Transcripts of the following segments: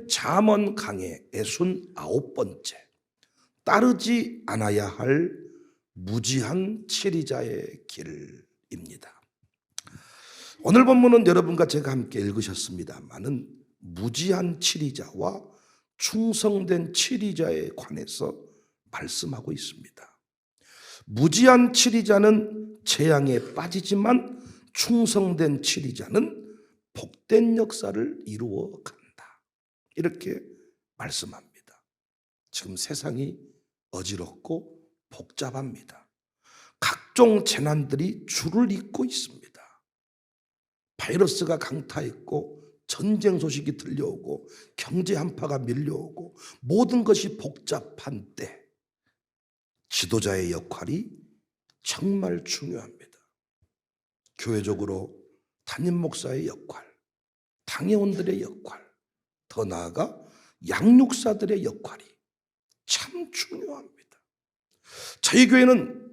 잠언 강의 69번째, 따르지 않아야 할 무지한 치리자의 길입니다. 오늘 본문은 여러분과 제가 함께 읽으셨습니다마는 무지한 치리자와 충성된 치리자에 관해서 말씀하고 있습니다. 무지한 치리자는 재앙에 빠지지만 충성된 치리자는 복된 역사를 이루어 간다, 이렇게 말씀합니다. 지금 세상이 어지럽고 복잡합니다. 각종 재난들이 줄을 잇고 있습니다. 바이러스가 강타했고 전쟁 소식이 들려오고 경제 한파가 밀려오고 모든 것이 복잡한 때 지도자의 역할이 정말 중요합니다. 교회적으로 담임 목사의 역할, 당회원들의 역할, 더 나아가 양육사들의 역할이 참 중요합니다. 저희 교회는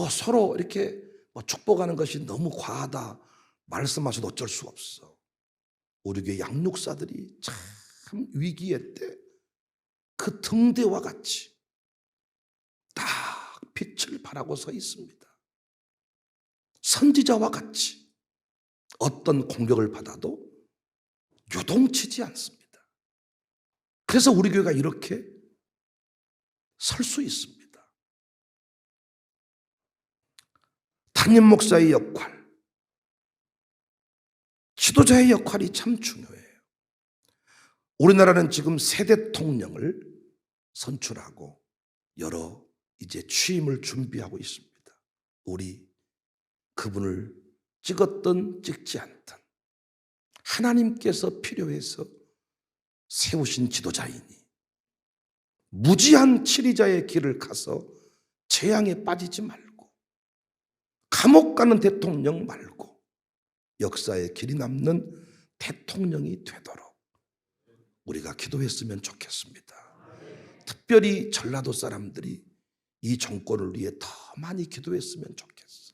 서로 이렇게 축복하는 것이 너무 과하다 말씀하셔도 어쩔 수 없어. 우리 교회 양육사들이 참 위기의 때 그 등대와 같이 딱 빛을 발하고 서 있습니다. 선지자와 같이 어떤 공격을 받아도 요동치지 않습니다. 그래서 우리 교회가 이렇게 설 수 있습니다. 담임 목사의 역할, 지도자의 역할이 참 중요해요. 우리나라는 지금 새 대통령을 선출하고 여러 이제 취임을 준비하고 있습니다. 우리 그분을 찍었든 찍지 않든 하나님께서 필요해서 세우신 지도자이니 무지한 치리자의 길을 가서 재앙에 빠지지 말고, 감옥 가는 대통령 말고 역사에 길이 남는 대통령이 되도록 우리가 기도했으면 좋겠습니다. 특별히 전라도 사람들이 이 정권을 위해 더 많이 기도했으면 좋겠어.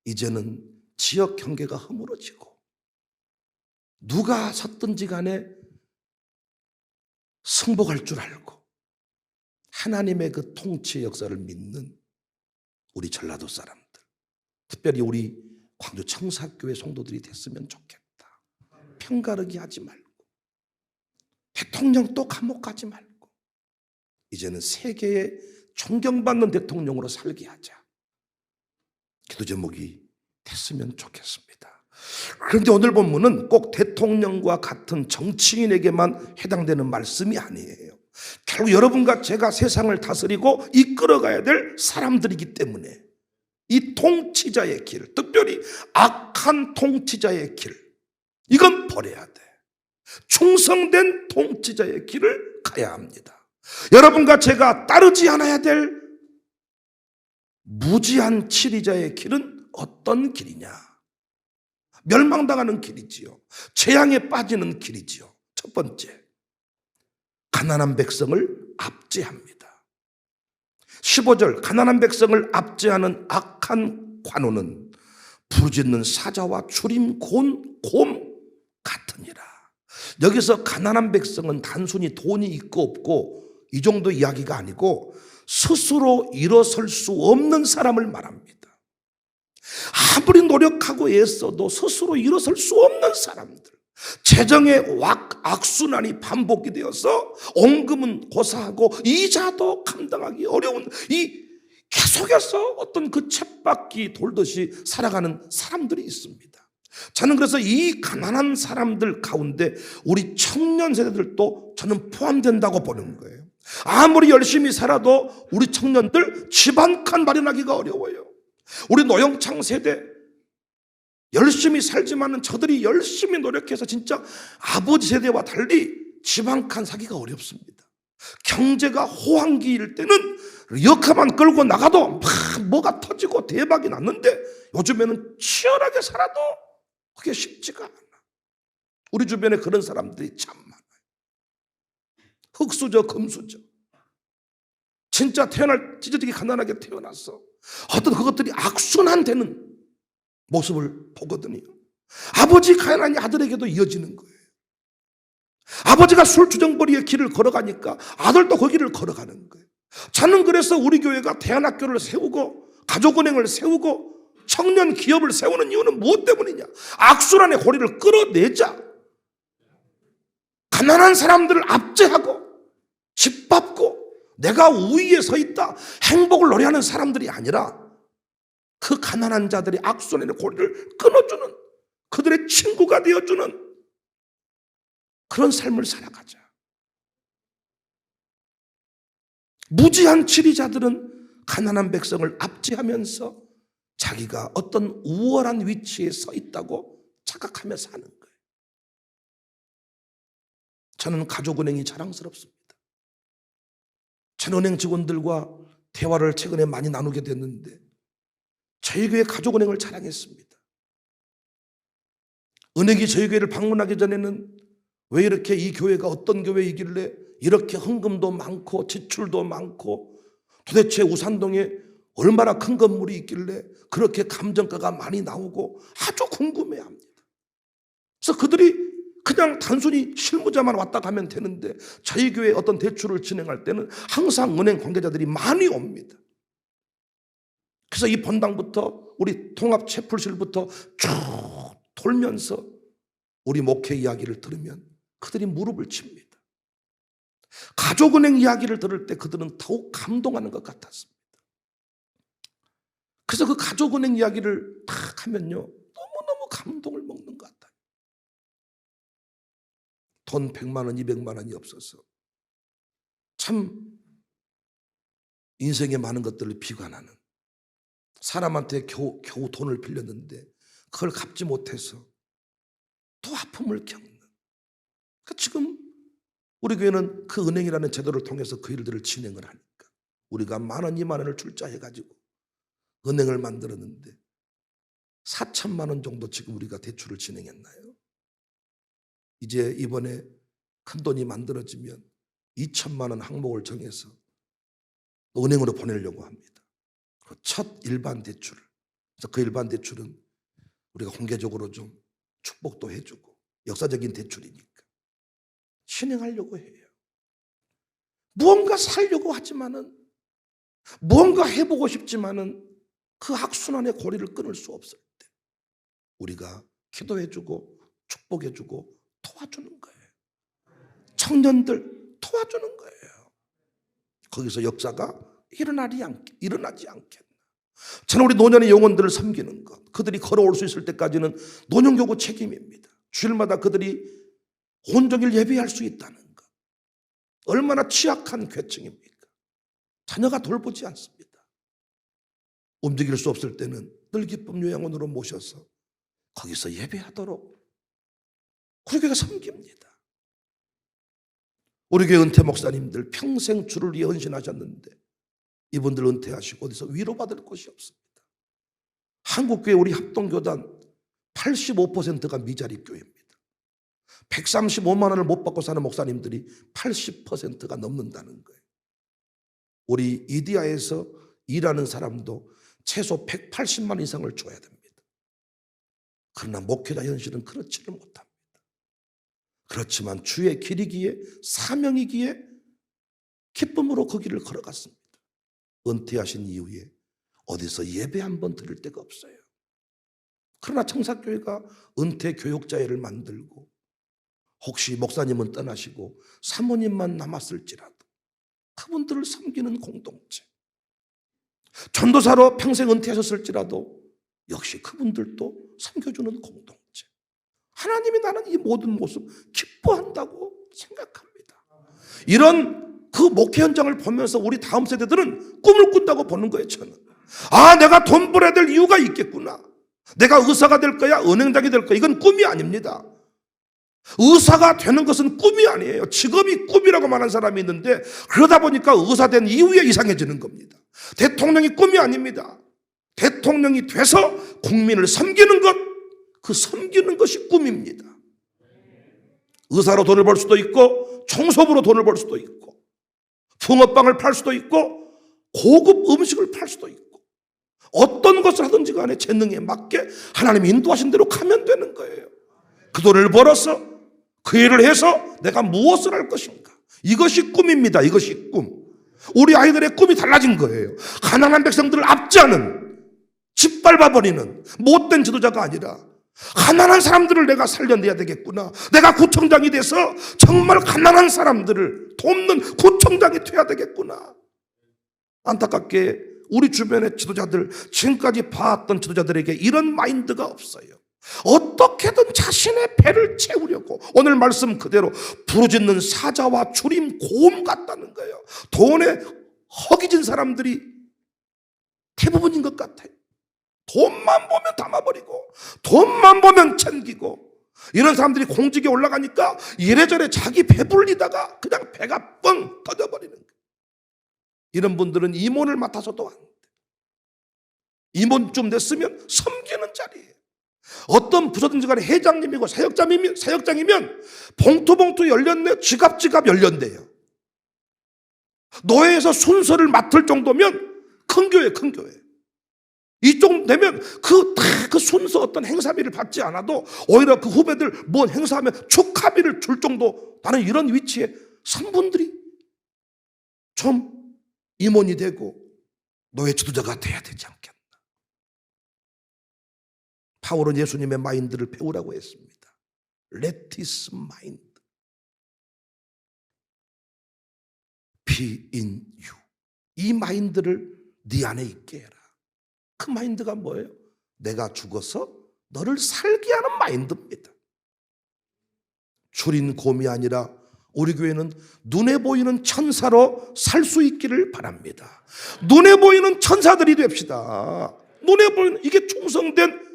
이제는 지역 경계가 허물어지고 누가 섰든지 간에 승복할 줄 알고 하나님의 그 통치의 역사를 믿는 우리 전라도 사람들, 특별히 우리 광주 청사교회 성도들이 됐으면 좋겠다. 편가르기 하지 말고 대통령 또 감옥 가지 말고 이제는 세계에 존경받는 대통령으로 살게 하자. 기도 제목이 됐으면 좋겠습니다. 그런데 오늘 본문은 꼭 대통령과 같은 정치인에게만 해당되는 말씀이 아니에요. 결국 여러분과 제가 세상을 다스리고 이끌어가야 될 사람들이기 때문에 이 통치자의 길, 특별히 악한 통치자의 길, 이건 버려야 돼. 충성된 통치자의 길을 가야 합니다. 여러분과 제가 따르지 않아야 될 무지한 치리자의 길은 어떤 길이냐? 멸망당하는 길이지요. 재앙에 빠지는 길이지요. 첫 번째, 가난한 백성을 압제합니다. 15절, 가난한 백성을 압제하는 악한 관원은 부르짖는 사자와 주림 곰 같으니라. 여기서 가난한 백성은 단순히 돈이 있고 없고 이 정도 이야기가 아니고 스스로 일어설 수 없는 사람을 말합니다. 아무리 노력하고 애써도 스스로 일어설 수 없는 사람들, 재정의 악순환이 반복이 되어서 원금은 고사하고 이자도 감당하기 어려운 이 계속해서 어떤 그 쳇바퀴 돌듯이 살아가는 사람들이 있습니다. 저는 그래서 이 가난한 사람들 가운데 우리 청년 세대들도 저는 포함된다고 보는 거예요. 아무리 열심히 살아도 우리 청년들 집 한 칸 마련하기가 어려워요. 우리 노영창 세대 열심히 살지만은 저들이 열심히 노력해서 진짜 아버지 세대와 달리 집 한 칸 사기가 어렵습니다. 경제가 호황기일 때는 역화만 끌고 나가도 막 뭐가 터지고 대박이 났는데 요즘에는 치열하게 살아도 그게 쉽지가 않아. 우리 주변에 그런 사람들이 참 많아요. 흙수저 금수저, 진짜 찢어지게 가난하게 태어났어. 어떤 그것들이 악순환되는 모습을 보거든요. 아버지 가난이 아들에게도 이어지는 거예요. 아버지가 술주정벌이의 길을 걸어가니까 아들도 그 길을 걸어가는 거예요. 저는 그래서 우리 교회가 대안학교를 세우고 가족은행을 세우고 청년 기업을 세우는 이유는 무엇 때문이냐? 악순환의 고리를 끌어내자. 가난한 사람들을 압제하고 짓밟고 내가 우위에 서 있다 행복을 노래하는 사람들이 아니라 그 가난한 자들이 악순환의 고리를 끊어주는, 그들의 친구가 되어주는 그런 삶을 살아가자. 무지한 지리자들은 가난한 백성을 압제하면서 자기가 어떤 우월한 위치에 서 있다고 착각하며 사는 거예요. 저는 가족은행이 자랑스럽습니다. 전은행 직원들과 대화를 최근에 많이 나누게 됐는데 저희 교회 가족은행을 자랑했습니다. 은행이 저희 교회를 방문하기 전에는 왜 이렇게 이 교회가 어떤 교회이길래 이렇게 헌금도 많고 지출도 많고 도대체 우산동에 얼마나 큰 건물이 있길래 그렇게 감정가가 많이 나오고 아주 궁금해합니다. 그래서 그들이 그냥 단순히 실무자만 왔다 가면 되는데 저희 교회 어떤 대출을 진행할 때는 항상 은행 관계자들이 많이 옵니다. 그래서 이 본당부터 우리 통합 채플실부터 쭉 돌면서 우리 목회 이야기를 들으면 그들이 무릎을 칩니다. 가족은행 이야기를 들을 때 그들은 더욱 감동하는 것 같았습니다. 그래서 그 가족은행 이야기를 딱 하면요 너무너무 감동을 먹는 것 같아요. 돈 100만 원, 200만 원이 없어서 참 인생에 많은 것들을 비관하는, 사람한테 겨우 돈을 빌렸는데 그걸 갚지 못해서 또 아픔을 겪는. 그러니까 지금 우리 교회는 그 은행이라는 제도를 통해서 그 일들을 진행을 하니까 우리가 10,000원, 20,000원을 출자해가지고 은행을 만들었는데 4,000만 원 정도 지금 우리가 대출을 진행했나요? 이제 이번에 큰 돈이 만들어지면 2,000만 원 항목을 정해서 은행으로 보내려고 합니다. 첫 일반 대출. 그래서 그 일반 대출은 우리가 공개적으로 좀 축복도 해주고 역사적인 대출이니까 진행하려고 해요. 무언가 살려고 하지만은, 무언가 해보고 싶지만은 그 악순환의 고리를 끊을 수 없을 때 우리가 기도해주고 축복해주고 도와주는 거예요. 청년들 도와주는 거예요. 거기서 역사가 일어나지 않겠나. 저는 우리 노년의 영혼들을 섬기는 것, 그들이 걸어올 수 있을 때까지는 노년교구 책임입니다. 주일마다 그들이 온종일 예배할 수 있다는 것, 얼마나 취약한 계층입니까? 자녀가 돌보지 않습니다. 움직일 수 없을 때는 늘 기쁨 요양원으로 모셔서 거기서 예배하도록 우리 교회가 섬깁니다. 우리 교회 은퇴 목사님들 평생 주를 위해 헌신하셨는데 이분들 은퇴하시고 어디서 위로받을 곳이 없습니다. 한국교회 우리 합동교단 85%가 미자립 교회입니다. 135만 원을 못 받고 사는 목사님들이 80%가 넘는다는 거예요. 우리 이디야에서 일하는 사람도 최소 180만 원 이상을 줘야 됩니다. 그러나 목회자 현실은 그렇지를 못합니다. 그렇지만 주의 길이기에 사명이기에 기쁨으로 그 길을 걸어갔습니다. 은퇴하신 이후에 어디서 예배 한번 드릴 데가 없어요. 그러나 청사교회가 은퇴 교육자회를 만들고 혹시 목사님은 떠나시고 사모님만 남았을지라도 그분들을 섬기는 공동체, 전도사로 평생 은퇴하셨을지라도 역시 그분들도 섬겨주는 공동체. 하나님이 나는 이 모든 모습 기뻐한다고 생각합니다. 이런 그 목회 현장을 보면서 우리 다음 세대들은 꿈을 꾼다고 보는 거예요. 저는 내가 돈 벌어야 될 이유가 있겠구나. 내가 의사가 될 거야, 은행장이 될 거야. 이건 꿈이 아닙니다. 의사가 되는 것은 꿈이 아니에요. 직업이 꿈이라고 말하는 사람이 있는데 그러다 보니까 의사 된 이후에 이상해지는 겁니다. 대통령이 꿈이 아닙니다. 대통령이 돼서 국민을 섬기는 것, 그 섬기는 것이 꿈입니다. 의사로 돈을 벌 수도 있고 총섭으로 돈을 벌 수도 있고 붕어빵을 팔 수도 있고 고급 음식을 팔 수도 있고 어떤 것을 하든지 간에 재능에 맞게 하나님이 인도하신 대로 가면 되는 거예요. 그 돈을 벌어서 그 일을 해서 내가 무엇을 할 것인가? 이것이 꿈입니다. 이것이 꿈. 우리 아이들의 꿈이 달라진 거예요. 가난한 백성들을 압제하는, 짓밟아버리는 못된 지도자가 아니라 가난한 사람들을 내가 살려내야 되겠구나. 내가 구청장이 돼서 정말 가난한 사람들을 돕는 구청장이 돼야 되겠구나. 안타깝게 우리 주변의 지도자들, 지금까지 봐왔던 지도자들에게 이런 마인드가 없어요. 어떻게든 자신의 배를 채우려고 오늘 말씀 그대로 부르짖는 사자와 주림 고음 같다는 거예요. 돈에 허기진 사람들이 대부분인 것 같아요. 돈만 보면 담아버리고 돈만 보면 챙기고, 이런 사람들이 공직에 올라가니까 이래저래 자기 배불리다가 그냥 배가 뻥 터져버리는 거예요. 이런 분들은 임원을 맡아서도 안 돼. 임원쯤 됐으면 섬기는 자리예요. 어떤 부서든지 간에 회장님이고 사역장이면 봉투 열렸네, 지갑 열렸대요. 노예에서 순서를 맡을 정도면 큰 교회. 이쪽 되면 그 순서 어떤 행사비를 받지 않아도 오히려 그 후배들 뭔 행사하면 축하비를 줄 정도, 나는 이런 위치에 선 분들이 좀 임원이 되고 노예 지도자가 돼야 되지 않겠나. 바울은 예수님의 마인드를 배우라고 했습니다. Let his mind be in you. 이 마인드를 네 안에 있게 해라. 그 마인드가 뭐예요? 내가 죽어서 너를 살게 하는 마인드입니다. 줄인 곰이 아니라 우리 교회는 눈에 보이는 천사로 살 수 있기를 바랍니다. 눈에 보이는 천사들이 됩시다. 눈에 보이는, 이게 충성된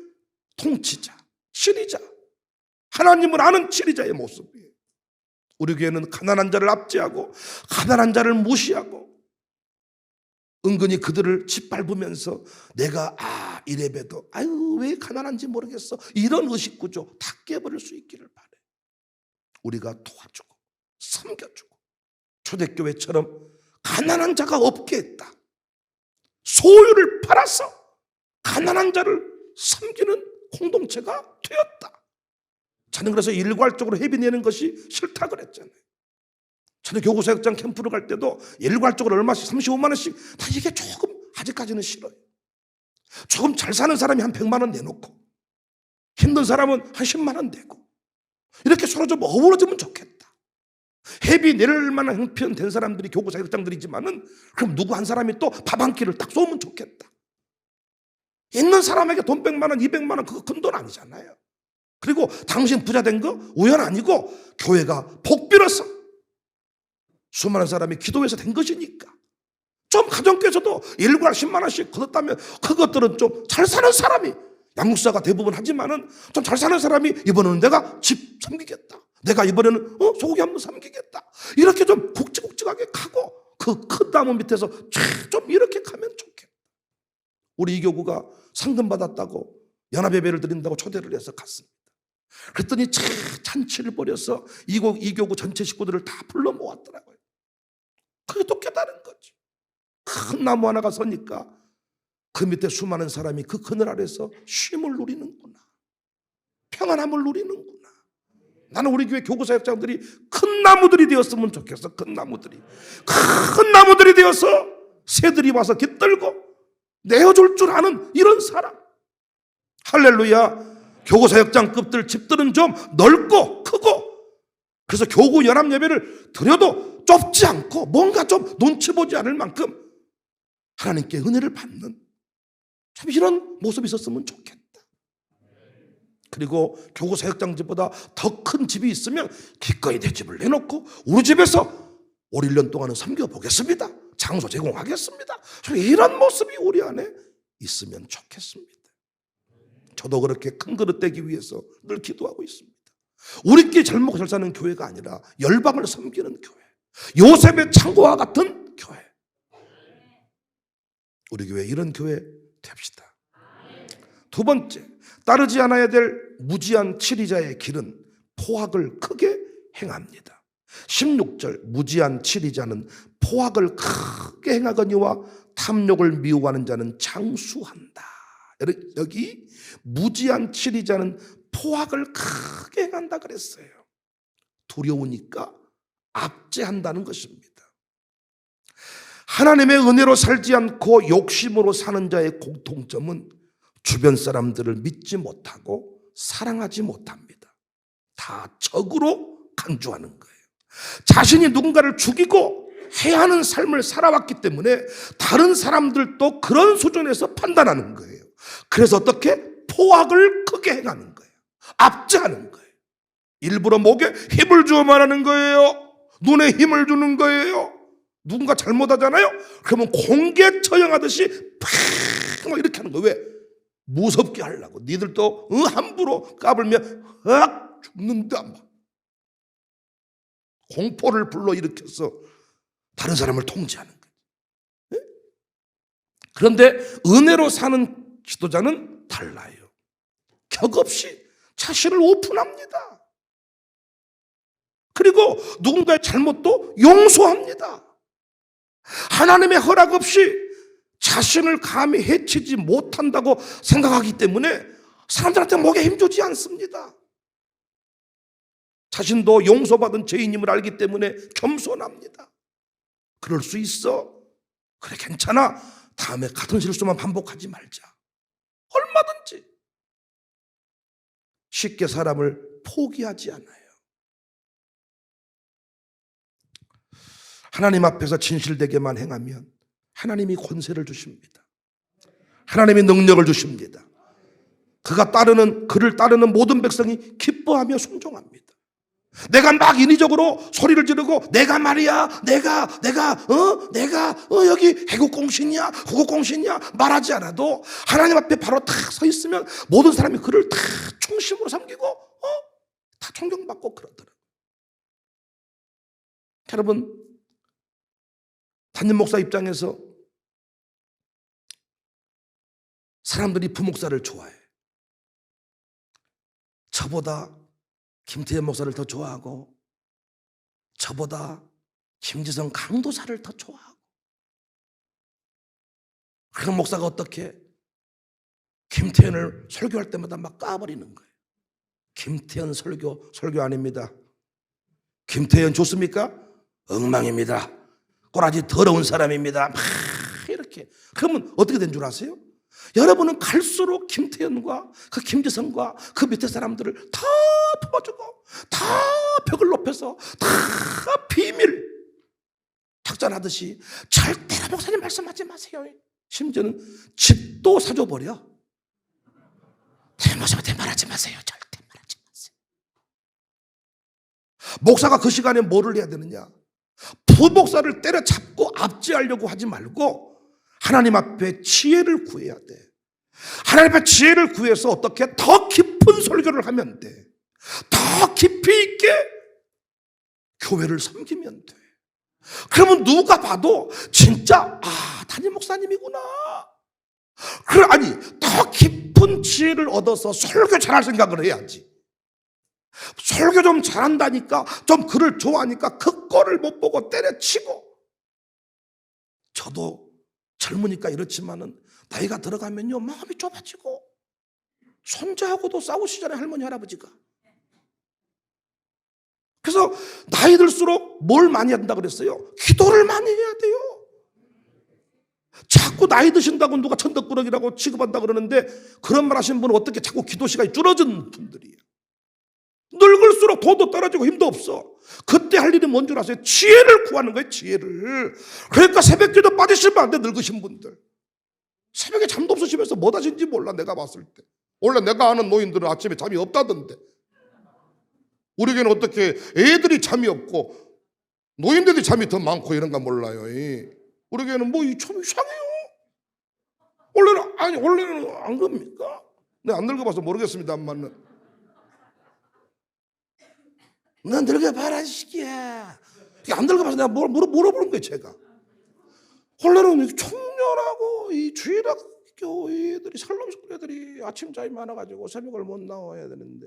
통치자, 치리자, 하나님을 아는 치리자의 모습이에요. 우리 교회는 가난한 자를 압제하고 가난한 자를 무시하고 은근히 그들을 짓밟으면서 내가 이래봬도 아유 왜 가난한지 모르겠어, 이런 의식구조 다 깨버릴 수 있기를 바래. 우리가 도와주고 섬겨주고 초대교회처럼 가난한 자가 없게 했다. 소유를 팔아서 가난한 자를 섬기는 공동체가 되었다. 저는 그래서 일괄적으로 회비 내는 것이 싫다 그랬잖아요. 저는 교구사역장 캠프를 갈 때도 일괄적으로 얼마씩 35만 원씩, 나 이게 조금 아직까지는 싫어요. 조금 잘 사는 사람이 한 100만 원 내놓고 힘든 사람은 한 10만 원 내고 이렇게 서로 좀 어우러지면 좋겠다. 회비 낼 만한 형편된 사람들이 교구사역장들이지만은 그럼 누구 한 사람이 또 밥 한 끼를 딱 쏘면 좋겠다. 있는 사람에게 돈 100만 원, 200만 원 그거 큰 돈 아니잖아요. 그리고 당신 부자 된 거 우연 아니고 교회가 복 빌어서 수많은 사람이 기도해서 된 것이니까. 좀 가정께서도 일괄 10만 원씩 걷었다면 그것들은 좀 잘 사는 사람이, 양육사가 대부분 하지만은 좀 잘 사는 사람이 이번에는 내가 집 섬기겠다, 내가 이번에는 소고기 한번 섬기겠다, 이렇게 좀 굵직굵직하게 가고 그 큰 나무 밑에서 좀 이렇게 가면 좋겠다. 우리 이교구가 상금 받았다고 연합예배를 드린다고 초대를 해서 갔습니다. 그랬더니 잔치를 벌여서 이교구 전체 식구들을 다 불러 모았더라고요. 그게 또 깨달은 거지. 큰 나무 하나가 서니까 그 밑에 수많은 사람이 그 그늘 아래서 쉼을 누리는구나, 평안함을 누리는구나. 나는 우리 교회 교구사역장들이 큰 나무들이 되었으면 좋겠어. 큰 나무들이 되어서 새들이 와서 깃들고 내어줄 줄 아는 이런 사람. 할렐루야. 교구사역장급들 집들은 좀 넓고 크고, 그래서 교구 연합 예배를 드려도 좁지 않고 뭔가 좀 눈치 보지 않을 만큼 하나님께 은혜를 받는 참 이런 모습이 있었으면 좋겠다. 그리고 교구사역장 집보다 더 큰 집이 있으면 기꺼이 내 집을 내놓고 우리 집에서 올 1년 동안은 섬겨보겠습니다, 장소 제공하겠습니다, 이런 모습이 우리 안에 있으면 좋겠습니다. 저도 그렇게 큰 그릇 되기 위해서 늘 기도하고 있습니다. 우리끼리 잘 먹고 잘 사는 교회가 아니라 열방을 섬기는 교회, 요셉의 창고와 같은 교회. 우리 교회 이런 교회 됩시다. 두 번째, 따르지 않아야 될 무지한 치리자의 길은 포악을 크게 행합니다. 16절, 무지한 치리자는 포악을 크게 행하거니와 탐욕을 미워하는 자는 장수한다. 여기 무지한 치리자는 포악을 크게 행한다 그랬어요. 두려우니까 압제한다는 것입니다. 하나님의 은혜로 살지 않고 욕심으로 사는 자의 공통점은 주변 사람들을 믿지 못하고 사랑하지 못합니다. 다 적으로 간주하는 거예요. 자신이 누군가를 죽이고 해야 하는 삶을 살아왔기 때문에 다른 사람들도 그런 수준에서 판단하는 거예요. 그래서 어떻게? 포악을 크게 행하는 거예요. 압제하는 거예요. 일부러 목에 힘을 주어 말하는 거예요. 눈에 힘을 주는 거예요. 누군가 잘못하잖아요? 그러면 공개 처형하듯이 팍 이렇게 하는 거예요. 왜? 무섭게 하려고. 니들도 함부로 까불면 죽는다. 공포를 불러일으켜서 다른 사람을 통제하는 거예요. 그런데 은혜로 사는 지도자는 달라요. 격없이 자신을 오픈합니다. 그리고 누군가의 잘못도 용서합니다. 하나님의 허락 없이 자신을 감히 해치지 못한다고 생각하기 때문에 사람들한테 목에 힘주지 않습니다. 자신도 용서받은 죄인임을 알기 때문에 겸손합니다. 그럴 수 있어. 그래, 괜찮아. 다음에 같은 실수만 반복하지 말자. 얼마든지. 쉽게 사람을 포기하지 않아요. 하나님 앞에서 진실되게만 행하면 하나님이 권세를 주십니다. 하나님이 능력을 주십니다. 그를 따르는 모든 백성이 기뻐하며 순종합니다. 내가 막 인위적으로 소리를 지르고 내가 말이야 내가 여기 애국공신이야 후국공신이야 말하지 않아도 하나님 앞에 바로 탁 서 있으면 모든 사람이 그를 다 중심으로 삼기고 다 존경받고 그러더라고요. 여러분, 담임 목사 입장에서 사람들이 부목사를 좋아해. 저보다 김태현 목사를 더 좋아하고 저보다 김지성 강도사를 더 좋아하고, 그런 목사가 어떻게 김태현을 설교할 때마다 막 까버리는 거예요. 김태현 설교 아닙니다. 김태현 좋습니까? 엉망입니다. 꼬라지 더러운 사람입니다. 막 이렇게. 그러면 어떻게 된 줄 아세요? 여러분은 갈수록 김태현과 그 김지성과 그 밑에 사람들을 다 품어주고 다 벽을 높여서 다 비밀 작전하듯이 절대로 목사님 말씀하지 마세요. 심지어는 집도 사줘버려. 목사한테 말하지 마세요. 절대 말하지 마세요. 목사가 그 시간에 뭐를 해야 되느냐? 부목사를 때려잡고 압제하려고 하지 말고 하나님 앞에 지혜를 구해야 돼. 하나님 앞에 지혜를 구해서 어떻게 더 깊은 설교를 하면 돼. 더 깊이 있게 교회를 섬기면 돼. 그러면 누가 봐도 진짜 담임 목사님이구나. 아니, 더 깊은 지혜를 얻어서 설교 잘할 생각을 해야지. 설교 좀 잘한다니까, 좀 글을 좋아하니까 그 꼴을 못 보고 때려치고. 저도 젊으니까 이렇지만은 나이가 들어가면요 마음이 좁아지고, 손자하고도 싸우시잖아요, 할머니 할아버지가. 그래서 나이 들수록 뭘 많이 한다 그랬어요? 기도를 많이 해야 돼요. 자꾸 나이 드신다고 누가 천덕꾸러기라고 취급한다 그러는데, 그런 말 하시는 분은 어떻게 자꾸 기도 시간이 줄어든 분들이에요. 늙을수록 돈도 떨어지고 힘도 없어. 그때 할 일이 뭔 줄 아세요? 지혜를 구하는 거예요, 지혜를. 그러니까 새벽기도 빠지시면 안 돼, 늙으신 분들. 새벽에 잠도 없으시면서 뭐 하신지 몰라, 내가 봤을 때. 원래 내가 아는 노인들은 아침에 잠이 없다던데. 우리 교회는 어떻게 애들이 잠이 없고 노인들이 잠이 더 많고 이런가 몰라요. 우리 교회는 참 이상해요. 원래는 안 그럽니까? 내가 안 늙어봐서 모르겠습니다만. 넌 늙어봐라 시기야. 안 늙어봐서 내가 물어보는 거예요, 제가. 원래는 청년하고 이 주일학교 애들이, 살롱스쿨 애들이 아침 잠이 많아가지고 새벽을 못 나와야 되는데,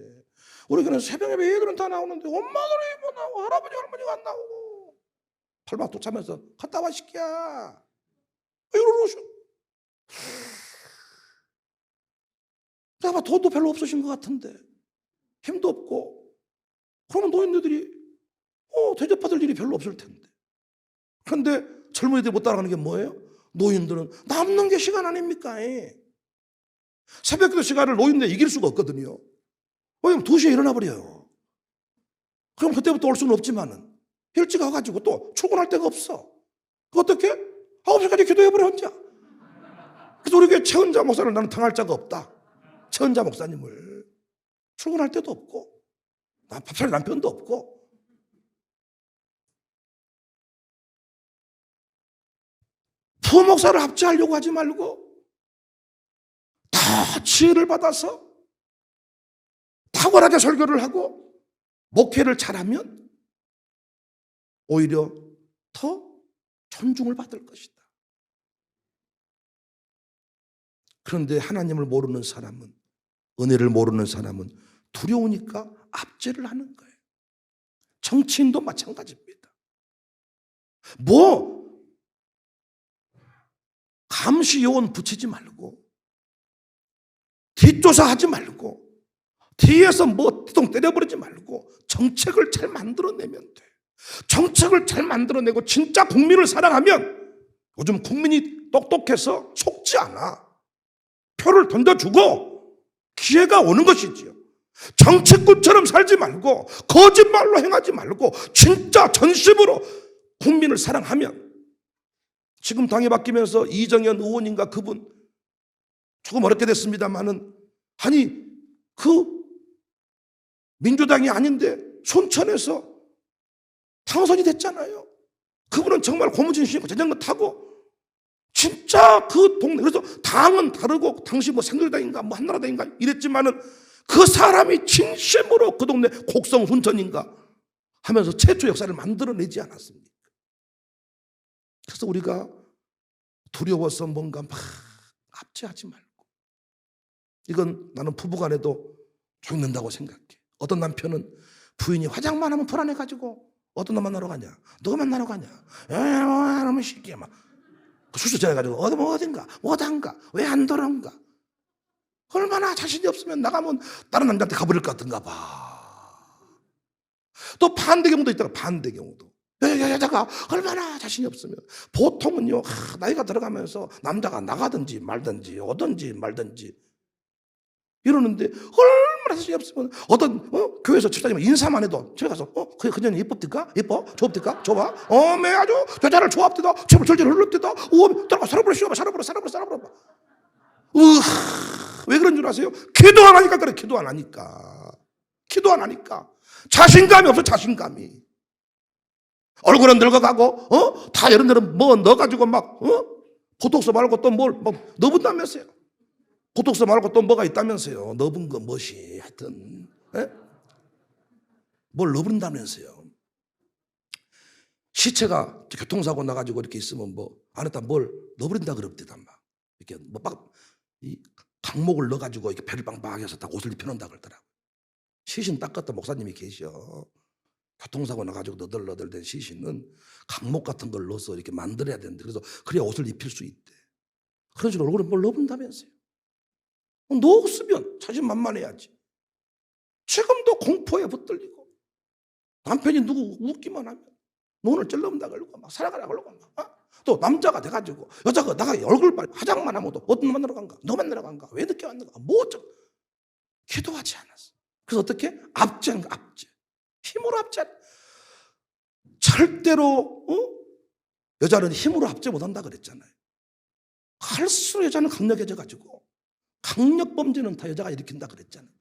우리 교회는 새벽에 애들은 다 나오는데 엄마들이 못 나오고 할아버지 할머니가 안 나오고 팔방도 차면서 갔다 와 시기야 이러셔. 내가 봐, 돈도 별로 없으신 것 같은데 힘도 없고. 그러면 노인들이 대접받을 일이 별로 없을 텐데. 그런데 젊은이들이 못 따라가는 게 뭐예요? 노인들은 남는 게 시간 아닙니까? 새벽기도 시간을 노인들 이길 수가 없거든요. 왜냐면 2시에 일어나 버려요. 그럼 그때부터 올 수는 없지만은 일찍 와가지고 또 출근할 데가 없어. 어떻게? 9시까지 기도해버려 혼자. 그래서 우리 교회 최은자 목사를 나는 당할 자가 없다. 최은자 목사님을. 출근할 데도 없고 밥살 남편도 없고. 부목사를 합치하려고 하지 말고 다 지혜를 받아서 탁월하게 설교를 하고 목회를 잘하면 오히려 더 존중을 받을 것이다. 그런데 하나님을 모르는 사람은, 은혜를 모르는 사람은 두려우니까 압제를 하는 거예요. 정치인도 마찬가지입니다. 감시요원 붙이지 말고 뒷조사하지 말고 뒤에서 띠동 때려버리지 말고 정책을 잘 만들어내면 돼. 정책을 잘 만들어내고 진짜 국민을 사랑하면, 요즘 국민이 똑똑해서 속지 않아. 표를 던져주고 기회가 오는 것이지요. 정치꾼처럼 살지 말고 거짓말로 행하지 말고 진짜 전심으로 국민을 사랑하면, 지금 당이 바뀌면서 이정현 의원인가 그분 조금 어렵게 됐습니다만은, 아니 그 민주당이 아닌데 순천에서 당선이 됐잖아요. 그분은 정말 고무신 신고 자전거 타고 진짜 그 동네, 그래서 당은 다르고 당시 새누리당인가 한나라당인가 이랬지만은 그 사람이 진심으로 그 동네 곡성 순천인가 하면서 최초 역사를 만들어내지 않았습니까? 그래서 우리가 두려워서 뭔가 막 압제하지 말고, 이건 나는 부부간에도 죽는다고 생각해. 어떤 남편은 부인이 화장만 하면 불안해가지고 어떤 놈 만나러 가냐, 누가 만나러 가냐, 너무 쉽게 막 수수 전해가지고 어딘가 왜 안 돌아온가, 얼마나 자신이 없으면 나가면 다른 남자한테 가버릴 것 같은가 봐. 또 반대 경우도 있다가, 반대 경우도 여자가 얼마나 자신이 없으면, 보통은요 나이가 들어가면서 남자가 나가든지 말든지 오든지 말든지 이러는데, 얼마나 자신이 없으면 어떤 교회에서 집사님은 인사만 해도 제가 가서 그녀는 예쁩니까? 예뻐? 좋습니까? 좋아? 매 아주 여자를 좋아합디다. 제발 절절 흘렀디다. 들어가 살아버려 살아버려. 왜 그런 줄 아세요? 기도 안 하니까 그래. 기도 안 하니까 자신감이 없어. 자신감이. 얼굴은 늙어가고 다 이런 데는 넣어가지고 막 보톡스 말고 또 뭘 넣어본다면서요. 보톡스 말고 또 뭐가 있다면서요. 넣은 거 멋이 하여튼 뭘 넣어본다면서요. 시체가 교통사고 나가지고 이렇게 있으면 안에다 뭘 넣어버린다 그럽디다. 막 이렇게 이 강목을 넣어가지고 이렇게 배를 빵빵해서 딱 옷을 입혀놓는다 그러더라고요. 시신 닦았던 목사님이 계셔. 교통사고 나가지고 너덜너덜된 시신은 강목 같은 걸 넣어서 이렇게 만들어야 되는데, 그래서 그래야 옷을 입힐 수 있대. 그런 식으로 얼굴에 뭘 넣어본다면서요. 넣었으면 자신만만해야지. 지금도 공포에 붙들리고 남편이 누구 웃기만 하면 눈을 찔러본다 그러고 막 살아가라 그러고 막 또 남자가 돼가지고 여자가 나가 얼굴 빨리 화장만 하면 어떤 놈 만나러 간가, 너 만나러 간가, 왜 늦게 왔는가, 기도하지 않았어. 그래서 어떻게? 압제한 거. 압제. 힘으로 압제. 절대로 여자는 힘으로 압제 못한다 그랬잖아요. 갈수록 여자는 강력해져가지고 강력범죄는 다 여자가 일으킨다 그랬잖아요.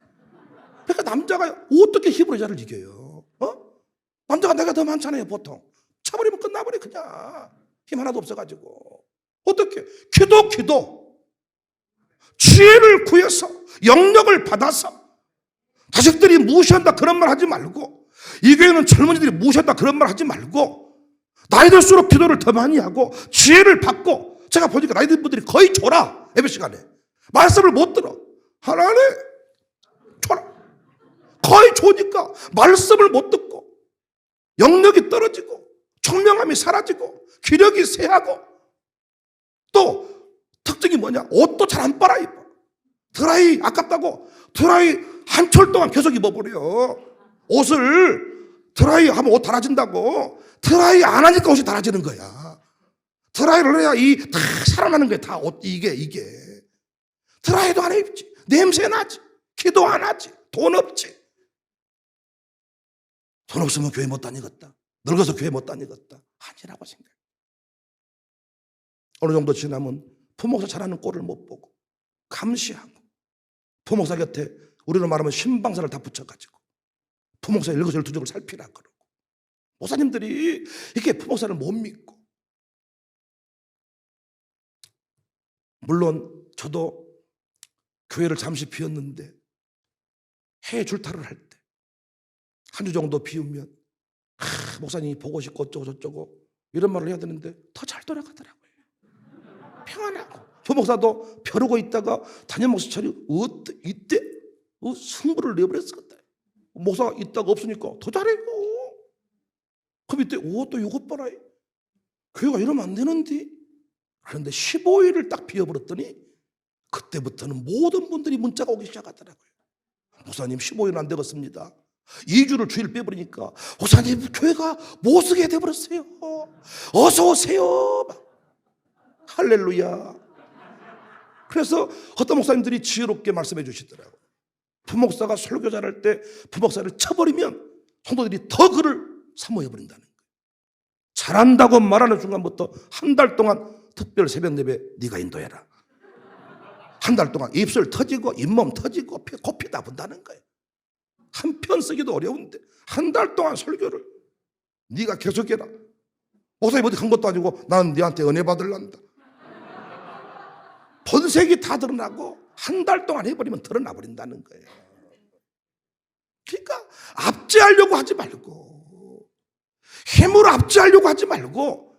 그러니까 남자가 어떻게 힘으로 여자를 이겨요? 남자가 내가 더 많잖아요. 보통 쳐버리면 끝나버려. 그냥 힘 하나도 없어가지고. 어떻게? 기도 지혜를 구해서 영역을 받아서, 자식들이 무시한다 그런 말 하지 말고, 이 교회는 젊은이들이 무시한다 그런 말 하지 말고, 나이 들수록 기도를 더 많이 하고 지혜를 받고. 제가 보니까 나이 든 분들이 거의 졸아. 예배 시간에 말씀을 못 들어. 하나님 졸아. 거의 조니까 말씀을 못 듣고 영력이 떨어지고 총명함이 사라지고 기력이 쇠하고, 또 특징이 뭐냐, 옷도 잘 안 빨아 입어. 드라이 아깝다고 드라이 한철 동안 계속 입어버려. 옷을 드라이 하면 옷 달아진다고. 드라이 안 하니까 옷이 달아지는 거야. 드라이를 해야 다 살아나는 거야. 다 옷, 이게. 드라이도 안 입지. 냄새 나지. 기도 안 하지. 돈 없지. 돈 없으면 교회 못 다니겠다. 늙어서 교회 못 다니겠다. 아니라고 생각해. 어느 정도 지나면 부목사 잘하는 꼴을 못 보고 감시하고, 부목사 곁에 우리로 말하면 신방사를 다 붙여가지고 부목사의 일거수일투족을 살피라 그러고, 목사님들이 이렇게 부목사를 못 믿고. 물론 저도 교회를 잠시 비웠는데 해외 출타를 할 때 한 주 정도 비우면 목사님이 보고 싶고 어쩌고 저쩌고 이런 말을 해야 되는데 더 잘 돌아가더라고요. 평안하고. 부목사도 벼르고 있다가 담임 목사처럼 이때 승부를 내버렸었다. 목사가 있다가 없으니까 더 잘해요. 그럼 이때 또 이것 봐라. 교회가 이러면 안 되는데. 그런데 15일을 딱 비워버렸더니 그때부터는 모든 분들이 문자가 오기 시작하더라고요. 목사님 15일은 안 되겠습니다. 2주를 주일 빼버리니까 목사님 교회가 못 쓰게 돼버렸어요. 어서 오세요. 할렐루야. 그래서 어떤 목사님들이 지혜롭게 말씀해 주시더라고요. 부목사가 설교 잘할 때 부목사를 쳐버리면 성도들이 더 그를 사모해버린다는 거예요. 잘한다고 말하는 순간부터 한 달 동안 특별 새벽 예배 네가 인도해라. 한 달 동안 입술 터지고 잇몸 터지고 코피 다 분다는 거예요. 한 편 쓰기도 어려운데 한 달 동안 설교를 네가 계속해라. 목사님 어디 간 것도 아니고 나는 네한테 은혜 받으란다. 본색이 다 드러나고 한 달 동안 해버리면 드러나 버린다는 거예요. 그러니까 압제하려고 하지 말고, 힘으로 압제하려고 하지 말고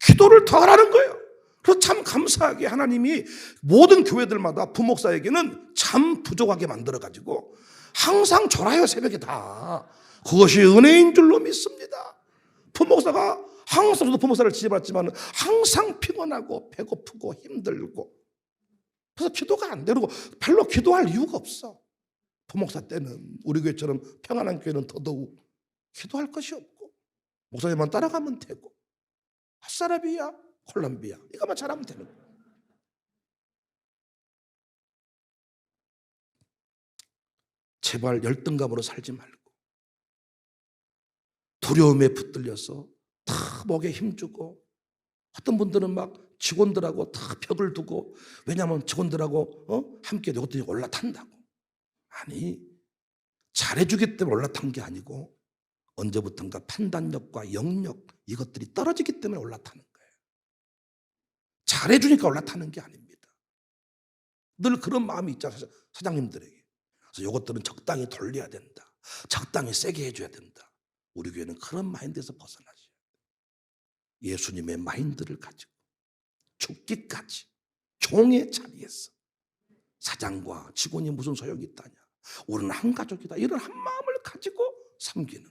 기도를 더 하라는 거예요. 그래서 참 감사하게 하나님이 모든 교회들마다 부목사에게는 참 부족하게 만들어가지고 항상 졸아요, 새벽에 다. 그것이 은혜인 줄로 믿습니다. 부목사가 항상, 저도 부목사를 지내봤지만 항상 피곤하고 배고프고 힘들고, 그래서 기도가 안 되고 별로 기도할 이유가 없어. 부목사 때는 우리 교회처럼 평안한 교회는 더더욱 기도할 것이 없고 목사님만 따라가면 되고, 핫사라비아, 콜롬비아 이거만 잘하면 되는 거예요. 제발 열등감으로 살지 말고 두려움에 붙들려서 다 목에 힘주고, 어떤 분들은 막 직원들하고 다 벽을 두고, 왜냐하면 직원들하고 함께 이것들이 올라탄다고. 아니, 잘해주기 때문에 올라탄 게 아니고 언제부턴가 판단력과 영역 이것들이 떨어지기 때문에 올라타는 거예요. 잘해주니까 올라타는 게 아닙니다. 늘 그런 마음이 있잖아요, 사장님들에게. 그래서 이것들은 적당히 돌려야 된다, 적당히 세게 해줘야 된다. 우리 교회는 그런 마인드에서 벗어나셔야 돼요. 예수님의 마인드를 가지고 죽기까지 종의 자리에서 사장과 직원이 무슨 소용이 있다냐, 우리는 한 가족이다, 이런 한 마음을 가지고 섬기는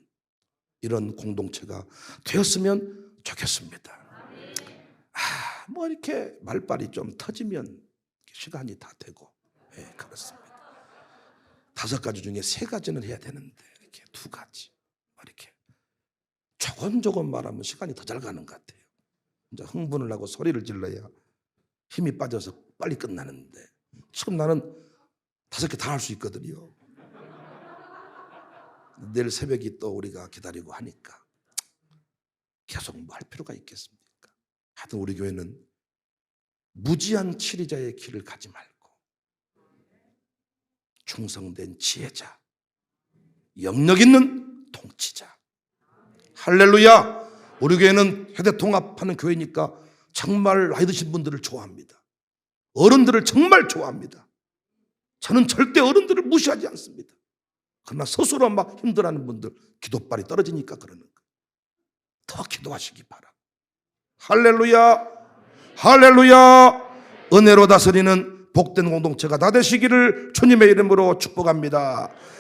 이런 공동체가 되었으면 좋겠습니다. 뭐 이렇게 말빨이 좀 터지면 시간이 다 되고, 그렇습니다. 5가지 중에 3가지는 해야 되는데 이렇게 2가지 이렇게 조금 말하면 시간이 더 잘 가는 것 같아요. 이제 흥분을 하고 소리를 질러야 힘이 빠져서 빨리 끝나는데 지금 나는 5개 다 할 수 있거든요. 내일 새벽이 또 우리가 기다리고 하니까 계속 뭐 할 필요가 있겠습니까? 하여튼 우리 교회는 무지한 치리자의 길을 가지 말고 충성된 지혜자, 영역 있는 통치자. 할렐루야. 우리 교회는 회대통합하는 교회니까 정말 나이 드신 분들을 좋아합니다. 어른들을 정말 좋아합니다. 저는 절대 어른들을 무시하지 않습니다. 그러나 스스로 막 힘들어하는 분들, 기도빨이 떨어지니까 그러는 거예요. 더 기도하시기 바랍니다. 할렐루야. 할렐루야. 은혜로 다스리는 복된 공동체가 다 되시기를 주님의 이름으로 축복합니다.